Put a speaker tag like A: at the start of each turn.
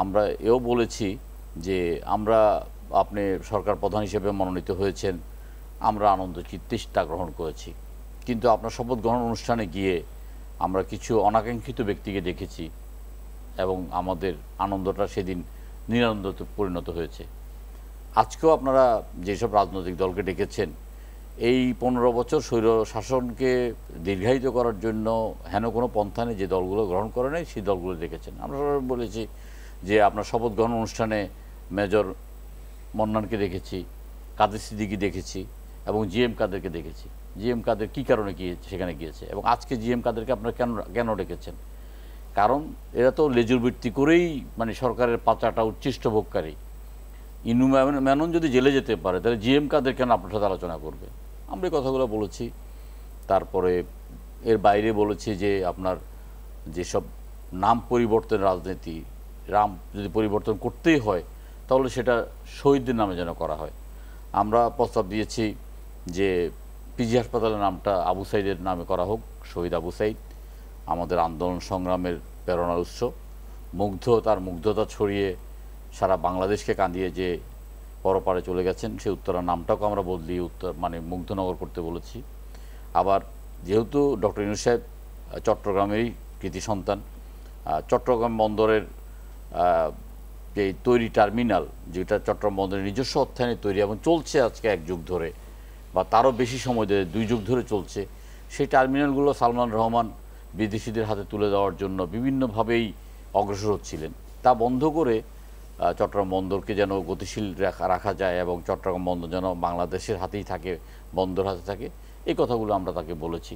A: আমরা এও বলেছি যে আমরা আপনি সরকার প্রধান হিসেবে মনোনীত হয়েছেন, আমরা আনন্দ চিত্তে তা গ্রহণ করেছি। কিন্তু আপনার শপথ গ্রহণ অনুষ্ঠানে গিয়ে আমরা কিছু অনাকাঙ্ক্ষিত ব্যক্তিকে দেখেছি এবং আমাদের আনন্দটা সেদিন নিরানন্দতে পরিণত হয়েছে। আজকেও আপনারা যেসব রাজনৈতিক দলকে ডেকেছেন, এই 15 বছর স্বৈর শাসনকে দীর্ঘায়িত করার জন্য হেন কোনো পন্থা নেই যে দলগুলো গ্রহণ করে নাই, সেই দলগুলো ডেকেছেন। আমরা সবাই বলেছি যে আপনার শপথ গ্রহণ অনুষ্ঠানে মেজর মন্নানকে দেখেছি, কাদের সিদ্দিকি দেখেছি এবং জিএম কাদেরকে দেখেছি। জিএম কাদের কী কারণে সেখানে গিয়েছে এবং আজকে জিএম কাদেরকে আপনারা কেন ডেকেছেন? কারণ এরা তো লেজুর বৃত্তি করেই মানে সরকারের পাচাটা উচ্ছিষ্ট ভোগকারী। ইনু মেনন যদি জেলে যেতে পারে তাহলে জিএম কাদের কেন আপনার সাথে আলোচনা করবে? আমরা এই কথাগুলো বলেছি। তারপরে এর বাইরে বলেছি যে আপনার যেসব নাম পরিবর্তনের রাজনীতি, রাম যদি পরিবর্তন করতেই হয় তাহলে সেটা শহীদদের নামে যেন করা হয়। আমরা প্রস্তাব দিয়েছি যে পিজি হাসপাতালের নামটা আবু সাইদের নামে করা হোক, শহীদ আবু সাইদ আমাদের আন্দোলন সংগ্রামের প্রেরণার উৎস, তার মুগ্ধতা ছড়িয়ে সারা বাংলাদেশকে কাঁদিয়ে যে পরপারে চলে গেছেন, সেই উত্তরার নামটাকে আমরা বদলিয়ে মানে মুগ্ধনগর করতে বলেছি। আবার যেহেতু ডক্টর ইউনূস সাহেব চট্টগ্রামেরই কৃতি সন্তান, চট্টগ্রাম বন্দরের যে তৈরি টার্মিনাল, যেটা চট্টগ্রাম বন্দরের নিজস্ব অর্থায়নে তৈরি এবং চলছে আজকে 1 যুগ ধরে বা তারও বেশি সময় ধরে 2 যুগ ধরে চলছে, সেই টার্মিনালগুলো সালমান রহমান বিদেশিদের হাতে তুলে দেওয়ার জন্য বিভিন্নভাবেই অগ্রসর হচ্ছিলেন। তা বন্ধ করে চট্টগ্রাম বন্দরকে যেন গতিশীল রাখা যায় এবং চট্টগ্রাম বন্দর যেন বাংলাদেশের হাতেই থাকে, বন্দর হাতে থাকে, এই কথাগুলো আমরা তাকে বলেছি।